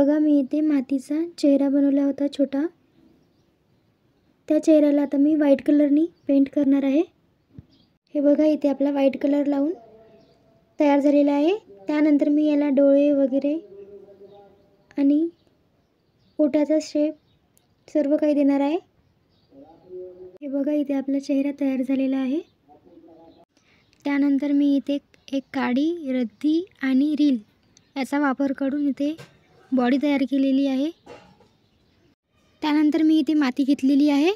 बघा, मी इथे मातीचा चेहरा बनवला होता छोटा. त्या चेहऱ्याला आता मी व्हाईट कलरनी पेंट करणार आहे. हे बघा, इथे आपला व्हाईट कलर लावून तयार झालेला आहे. त्यानंतर मी याला डोळे वगैरे आणि ओठाचा शेप सर्व काही देणार आहे. हे बघा, इथे आपला चेहरा तयार झालेला आहे. त्यानंतर मी इथे एक काडी, रद्दी आणि रील याचा वापर करून इथे बॉडी तयार केलेली आहे. त्यानंतर मी इथे माती घेतलेली आहे.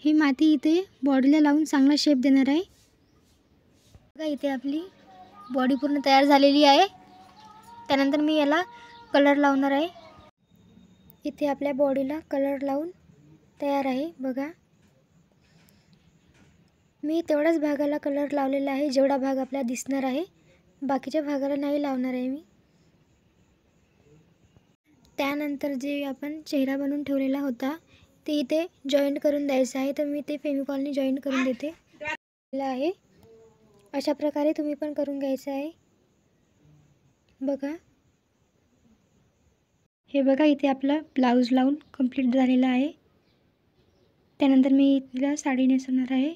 ही माती इथे बॉडीला लावून चांगला शेप देणार आहे. बघा, इथे आपली बॉडी पूर्ण तयार झालेली आहे. त्यानंतर मी याला कलर लावणार आहे. इथे आपल्या बॉडीला कलर लावून तयार आहे. बघा, मी तेवढ्याच भागाला कलर लावलेला आहे जेवढा भाग आपल्याला दिसणार आहे. बाकीच्या भागाला नाही लावणार आहे मी. त्यानंतर जे आपण चेहरा बनवून ठेवलेला होता ते इथे जॉईंट करून द्यायचं आहे. तर मी ते फेविकॉलने जॉईंट करून देते आहे. अशा प्रकारे तुम्ही पण करून घ्यायचं आहे. बघा, हे बघा, इथे आपला ब्लाऊज लावून कंप्लीट झालेला आहे. त्यानंतर मी तिला साडी नेसवणार आहे.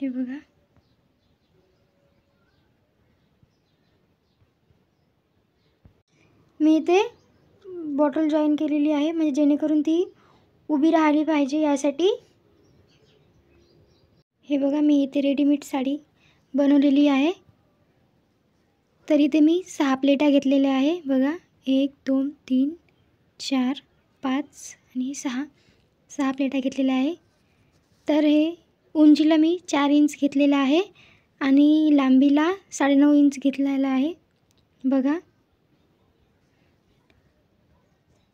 हे बघा, मी इथे बॉटल जॉईन केलेली आहे, म्हणजे जेणेकरून ती उभी राहिली पाहिजे यासाठी. हे बघा, मी इथे रेडीमेड साडी बनवलेली आहे. तर इथे मी 6 प्लेटा घेतलेल्या आहे. बघा, 1 2 3 4 5 आणि 6 प्लेटा घेतलेल्या आहे. तर हे उंचीला मी 4 इंच घेतलेला आहे आणि लांबीला 9.5 इंच घेतलेला आहे. बघा,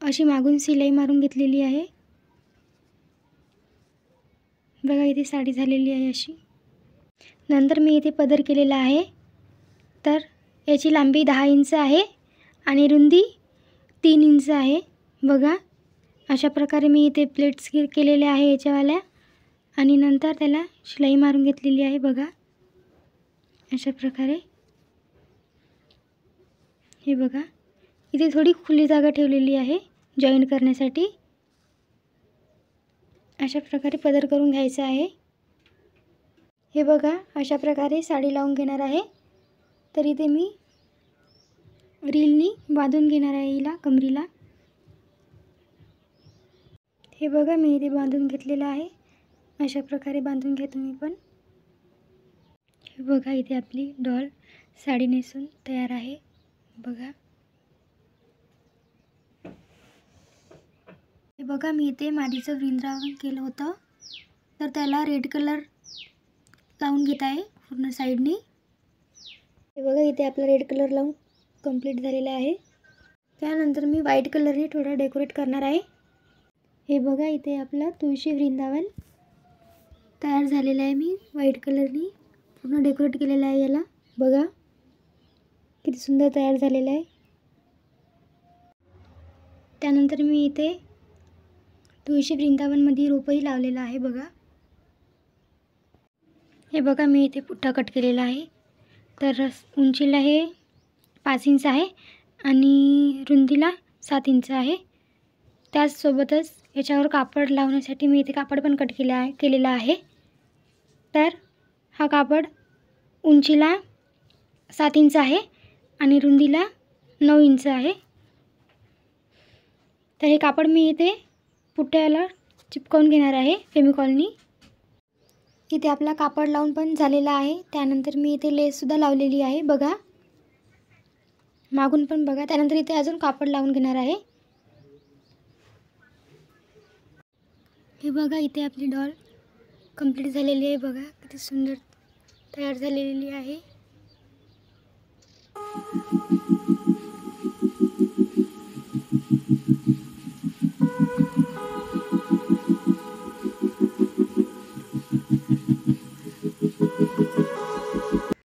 अशी मागून शिलाई मारून घेतलेली आहे. बघा, इथे साडी झालेली आहे अशी. नंतर मी इथे पदर केलेला आहे. तर याची लांबी 10 इंच आहे आणि रुंदी 3 इंच आहे. बघा, अशा प्रकारे मी इथे प्लेट्स केलेल्या आहे याच्यावाल्या आणि नंतर त्याला शिलाई मारून घेतलेली आहे. बघा, अशा प्रकारे. हे बघा, इथे थोडी खुली जागा ठेवलेली आहे जॉईंट करण्यासाठी. अशा प्रकारे पदर करून घ्यायचा आहे. हे बघा, अशा प्रकारे साडी लावून घेणार आहे. तर इथे मी रीलनी बांधून घेणार आहे हिला कमरीला. हे बघा, मी इथे बांधून घेतलेलं आहे. अशा प्रकारे बांधून घ्या तुम्ही पण. हे बघा, इथे आपली डॉल साडी नेसून तयार आहे. बघा, हे बघा, मी इथे मादीचं वृंदावन केलं होतं. तर त्याला रेड कलर लावून घेत आहे पूर्ण साईडनी. हे बघा, इथे आपला रेड कलर लावून कंप्लीट झालेला आहे. त्यानंतर मी व्हाईट कलरने थोडा डेकोरेट करणार आहे. हे बघा, इथे आपला तुळशी वृंदावन तयार झालेला आहे. मी व्हाईट कलरनी पूर्ण डेकोरेट केलेलं आहे याला. बघा, किती सुंदर तयार झालेलं आहे. त्यानंतर मी इथे तुळशी वृंदावनमध्ये रोपही लावलेला आहे. बघा, हे बघा, मी इथे पुठ्ठा कट केलेला आहे. तर उंचीला हे 5 इंच आहे आणि रुंदीला 7 इंच आहे. त्याचसोबतच याच्यावर कापड लावण्यासाठी मी इथे कापड पण कट केलेला आहे. तर हा कापड उंचीला 7 इंच आहे आणि रुंदीला 9 इंच आहे. तर हे कापड मी इथे पुठ्ठ्याला चिपकवून घेणार आहे फेविकॉलनी. इथे आपला कापड लावून पण झालेला आहे. त्यानंतर मी इथे लेससुद्धा लावलेली आहे. बघा, मागून पण बघा. त्यानंतर इथे अजून कापड लावून घेणार आहे. हे बघा, इथे आपली डॉल कंप्लीट झालेली आहे. बघा, किती सुंदर तयार झालेली आहे.